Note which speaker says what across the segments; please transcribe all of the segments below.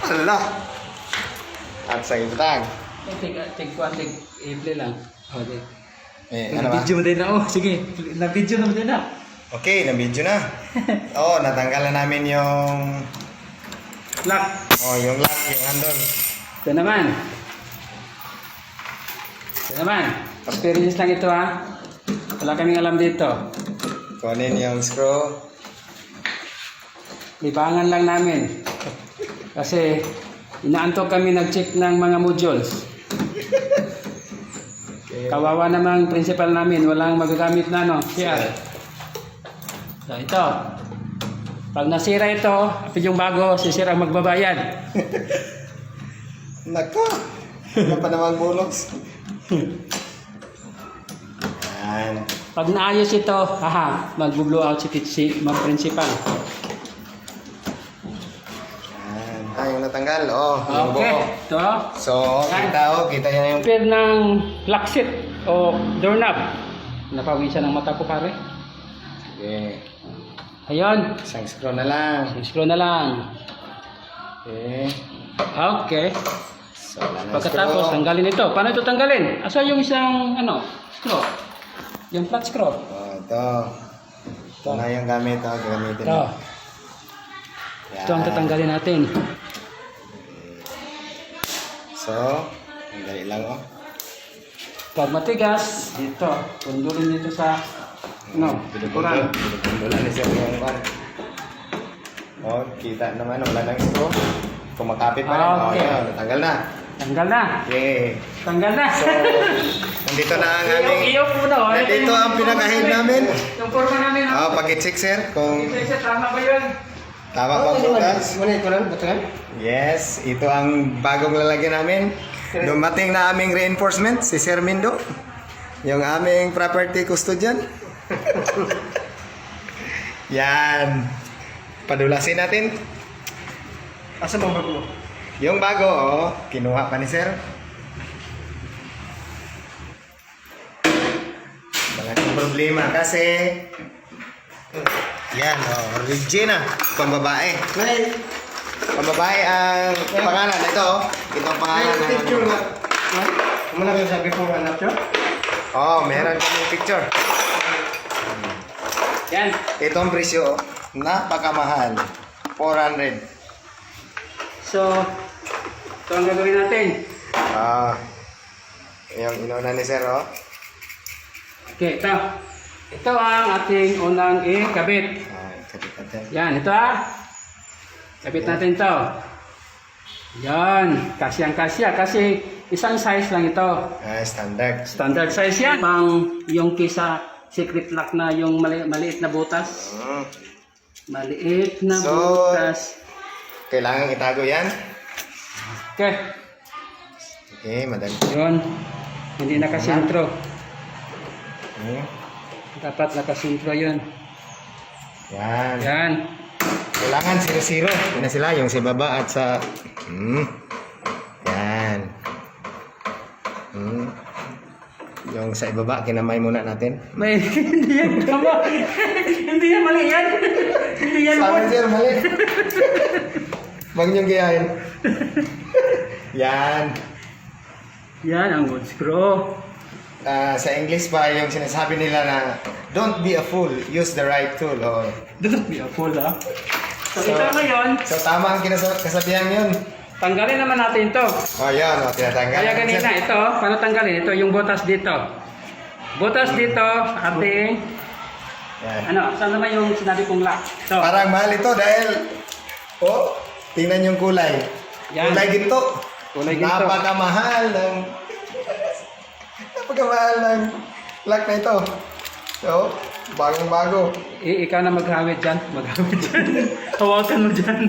Speaker 1: Ala. At sa ibutang.
Speaker 2: I-play lang. Okay.
Speaker 1: Ano ba?
Speaker 2: Video mo din na. Oh, sige. Na-video na mo din na.
Speaker 1: Okay, na-video na. Oo, natanggal na namin yung...
Speaker 2: Lock.
Speaker 1: yung lock, yung handle.
Speaker 2: Ito naman. Experience lang ito ha. Wala kaming alam dito.
Speaker 1: Kunin yung screw.
Speaker 2: Libangan lang namin. Kasi inaantok kami nag-check ng mga modules.
Speaker 1: Okay.
Speaker 2: Kawawa namang principal namin. Walang magagamit na no. Siya. So ito. Pag nasira ito, yung bago, sisira ang magbabayad.
Speaker 1: Nako. Ano pa naman bulos? Yan.
Speaker 2: Pag naayos ito, mag-blow out si mga principal.
Speaker 1: Yan. Yung natanggal. Yung
Speaker 2: Okay.
Speaker 1: buo.
Speaker 2: Ito.
Speaker 1: So, kita niya yung...
Speaker 2: Pair ng lock set o doorknob. Napawisan ng mata ko pare.
Speaker 1: Okay.
Speaker 2: Ayun.
Speaker 1: Isang screw na lang.
Speaker 2: Screw na lang.
Speaker 1: Okay.
Speaker 2: Okay.
Speaker 1: So, wala na
Speaker 2: Pagkatapos,
Speaker 1: screw.
Speaker 2: tanggalin ito. Paano ito tanggalin? Asa yung isang, screw? Yung flat screw.
Speaker 1: Ito. Ito na yung gamit. Gamitin
Speaker 2: Ito.
Speaker 1: mo.
Speaker 2: Ito ang tatanggalin natin.
Speaker 1: So, ang dali lang
Speaker 2: Pag matigas, dito. Pundulin dito sa, likuran.
Speaker 1: Pinupundula ni sir yung one. Kita naman. Wala nang screw. Kumakapit pa rin.
Speaker 2: Okay.
Speaker 1: Yan. Natanggal na.
Speaker 2: Tanggal na.
Speaker 1: Yay.
Speaker 2: Tanggal na.
Speaker 1: So, nandito na ang aming...
Speaker 2: Iyo po na.
Speaker 1: Nandito ang pinakahin namin.
Speaker 2: Yung forma namin.
Speaker 1: Pag-check sir kung
Speaker 2: Isa, tama ba yun?
Speaker 1: tama ba bukas.
Speaker 2: Muna ito lang, batangan.
Speaker 1: Yes, ito ang bagong lalagyan namin. Dumating na aming reinforcement, si Sir Mindo. Yung aming property custodian. Yan. Padulasin natin.
Speaker 2: Asa bang bago mo?
Speaker 1: Yung bago, kinuha pa ni Sir. Malaking problema kasi yan, Regina, pambabae. Pambabae ang pangalan. Ito ang pangalan ng
Speaker 2: Picture na. Muna kayo sabi ko hanap siya?
Speaker 1: meron kaming picture.
Speaker 2: Yan.
Speaker 1: Ito ang presyo, napakamahal. 400.
Speaker 2: So, ito ang gagawin natin.
Speaker 1: Yung inuna ni Sir,
Speaker 2: Okay, ito. Ito ang ating unang ikabit.
Speaker 1: Kapit-kapit.
Speaker 2: Yan, ito Kabit natin ito. Yan, kasyang-kasya kasi isang size lang ito.
Speaker 1: Standard.
Speaker 2: Standard size yan. Pang yung kisa secret lock na yung maliit na butas. Maliit na
Speaker 1: So,
Speaker 2: butas.
Speaker 1: Kailangan itago yan.
Speaker 2: Okay.
Speaker 1: Okay, madali.
Speaker 2: Yun. Hindi nakasintro.
Speaker 1: Hmm.
Speaker 2: Dapat nakasintro yun.
Speaker 1: Yan.
Speaker 2: Yan.
Speaker 1: Kailangan 0-0. Yun na sila, yung sa baba at sa... Yan. Yung sa ibaba, kinamay muna natin.
Speaker 2: May, hindi yan tama. Hindi yan mali yan. Hindi yan
Speaker 1: Sabi
Speaker 2: mo.
Speaker 1: sir, mali. Huwag niyong gayahin. Yan.
Speaker 2: Yan ang wood screw.
Speaker 1: Sa English pa, yung sinasabi nila na don't be a fool, use the right tool.
Speaker 2: Don't be a fool So, ito ngayon,
Speaker 1: So tama ang kasabihan yun.
Speaker 2: tanggalin naman natin ito.
Speaker 1: Yan, tinatanggal.
Speaker 2: Kaya ganina ito, paano tanggalin? Ito yung butas dito. Butas dito, ating,
Speaker 1: Yan.
Speaker 2: saan naman yung sinabi kong lock? Ito.
Speaker 1: Parang mahal ito dahil, tingnan yung kulay.
Speaker 2: Yan.
Speaker 1: Kulay ginto.
Speaker 2: Kulay ginto.
Speaker 1: Napakamahal ng lock na ito. So, bagong-bago.
Speaker 2: Ikaw na maghawid dyan. Maghawid dyan. Hawakan mo dyan.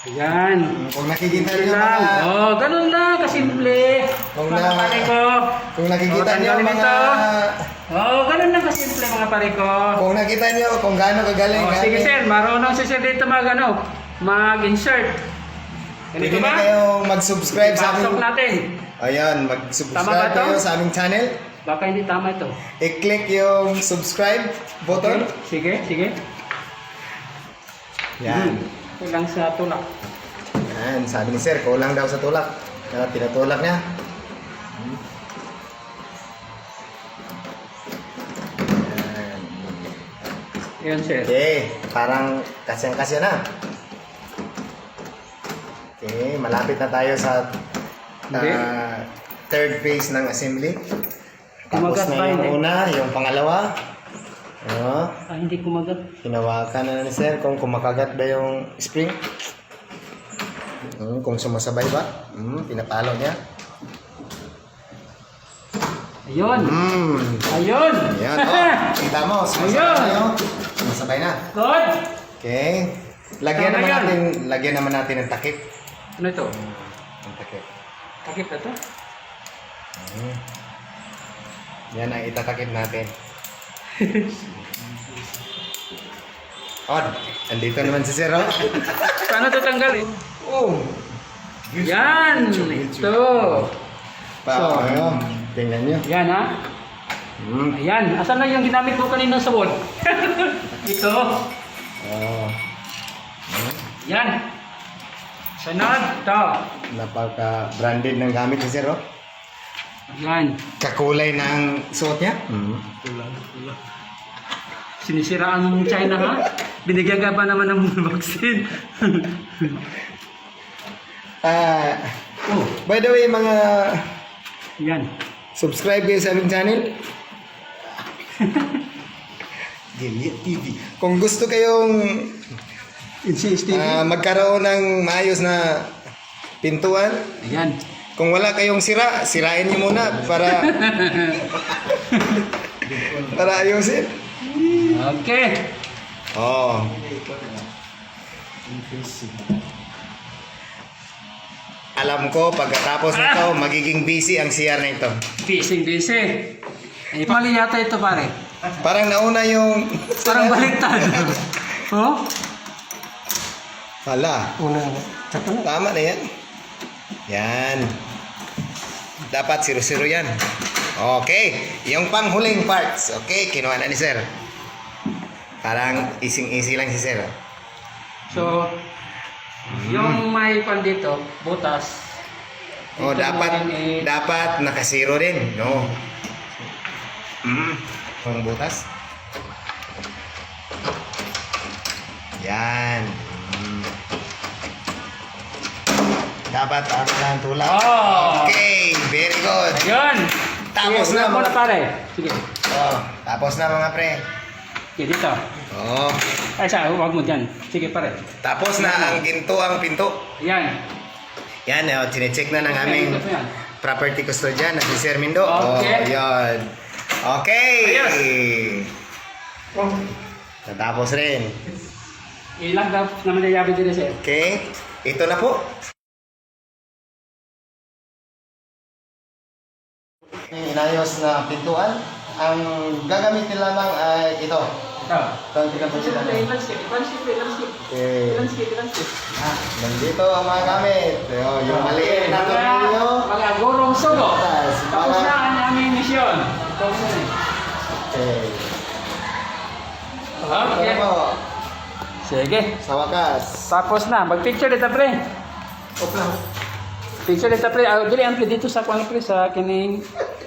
Speaker 2: Yan.
Speaker 1: Kung nakikita
Speaker 2: Simple
Speaker 1: niyo
Speaker 2: lang.
Speaker 1: mga...
Speaker 2: Ganun lang. Kasimple.
Speaker 1: Kung
Speaker 2: Mga pare ko.
Speaker 1: Kung nakikita niyo
Speaker 2: tanggalin
Speaker 1: mga...
Speaker 2: ito. Ganun lang kasimple mga pare ko.
Speaker 1: Kung nakita niyo kung gaano kagaling.
Speaker 2: Sige sir, marunong si sir dito mag-insert.
Speaker 1: Pwede
Speaker 2: Ganito
Speaker 1: na
Speaker 2: ba?
Speaker 1: kayo mag-subscribe sa
Speaker 2: Pasok
Speaker 1: aming...
Speaker 2: natin.
Speaker 1: Ayan,
Speaker 2: Tama ba
Speaker 1: mag-subscribe
Speaker 2: to?
Speaker 1: kayo sa aming channel.
Speaker 2: Baka hindi tama ito.
Speaker 1: I-click yung subscribe button.
Speaker 2: Sige, sige.
Speaker 1: Yan.
Speaker 2: Kulang sa tulak.
Speaker 1: Yan, sabi ni sir, kulang daw sa tulak. Kaya tinutulak niya. Yan.
Speaker 2: Yan, sir.
Speaker 1: Okay, parang kasyang-kasya na. Okay, malapit na tayo sa
Speaker 2: Okay.
Speaker 1: third phase ng assembly. Tapos
Speaker 2: Kumagat
Speaker 1: na
Speaker 2: ba,
Speaker 1: yung
Speaker 2: hindi?
Speaker 1: una, yung pangalawa.
Speaker 2: Hindi kumagat.
Speaker 1: Hinawakan na ni sir kung kumakagat ba yung spring. Kung sumasabay ba. Pinapalo niya.
Speaker 2: Ayun. Ayun.
Speaker 1: Ayan, kita mo, sumasabay
Speaker 2: Ayun.
Speaker 1: tayo. Sumasabay na.
Speaker 2: Good.
Speaker 1: Okay. Lagyan
Speaker 2: Tama
Speaker 1: naman natin ng takip.
Speaker 2: Ano ito?
Speaker 1: Ang takip.
Speaker 2: Takip na to?
Speaker 1: Yan ang itatakip natin. Andito naman si Sir.
Speaker 2: Paano ito tanggalin?
Speaker 1: Oh.
Speaker 2: Yan. Ito. So,
Speaker 1: tingnan nyo.
Speaker 2: Yan ha. Ayan. Asan na yung ginamit mo kanina sa wall? Ito.
Speaker 1: Oh.
Speaker 2: Yan. Sunod. Ito.
Speaker 1: Napaka-branded ng gamit ni Sir.
Speaker 2: Yan.
Speaker 1: Kakulay ng suot niya.
Speaker 2: Sinisiraan ng China ha? Binigyan ka pa naman ng vaccine.
Speaker 1: By the way, mga
Speaker 2: Yan.
Speaker 1: subscribe kayo sa aming channel. Gilya TV. Kung gusto kayong magkaroon ng maayos na pintuan,
Speaker 2: Ayan.
Speaker 1: kung wala kayong sira, sirain niyo muna para para ayusin.
Speaker 2: Okay.
Speaker 1: Oh. Alam ko, pagkatapos nito, magiging busy ang CR na ito.
Speaker 2: Busy. Ay, mali yata ito pare.
Speaker 1: Parang nauna yung...
Speaker 2: Parang baliktad. Oh?
Speaker 1: Hala. Tama na yan. Yan. Dapat 0-0 yan. Okay. Yung panghuling parts. Okay, kinuha na ni Sir. Parang easy lang si Sir.
Speaker 2: So, yung may pan dito, butas.
Speaker 1: Oh,
Speaker 2: Ito
Speaker 1: dapat
Speaker 2: mo rin
Speaker 1: dapat naka-0 din. No. Pang butas. Yan. Dapat ang tulak.
Speaker 2: Oh.
Speaker 1: Okay, very good.
Speaker 2: Ayun.
Speaker 1: Tapos
Speaker 2: Sige,
Speaker 1: na,
Speaker 2: muna
Speaker 1: mga-
Speaker 2: pare. Sige.
Speaker 1: Oh, tapos na mga pre.
Speaker 2: Sige dito.
Speaker 1: Oh,
Speaker 2: Ay, huwag mo dyan. Sige pare.
Speaker 1: tapos na ang ginto ang pinto.
Speaker 2: Yan.
Speaker 1: Yan, chinecheck na ng
Speaker 2: Okay,
Speaker 1: aming
Speaker 2: ito po yan.
Speaker 1: property custodian na si Sir Mindo.
Speaker 2: Okay.
Speaker 1: Oh, yan. Okay.
Speaker 2: Ayos.
Speaker 1: Natapos rin.
Speaker 2: Ilang naman na yabi din sir.
Speaker 1: Okay. Ito na po. Inayos na pintuan. Ang gagamitin lamang ay ito.
Speaker 2: Ito.
Speaker 1: Ito ang pinapagsitan.
Speaker 2: Landscape.
Speaker 1: Okay. Nandito ang mga gamit. Yung maliit na tornilyo.
Speaker 2: Mga gurong sugo. Tapos
Speaker 1: Mga-
Speaker 2: na ang aming misyon.
Speaker 1: Okay.
Speaker 2: Okay.
Speaker 1: Ito po.
Speaker 2: Sige.
Speaker 1: Sa wakas.
Speaker 2: Tapos na. Mag-picture dito pre.
Speaker 1: Opla.
Speaker 2: Picture dito pre. Dili ampli dito sa kwan pre sa kining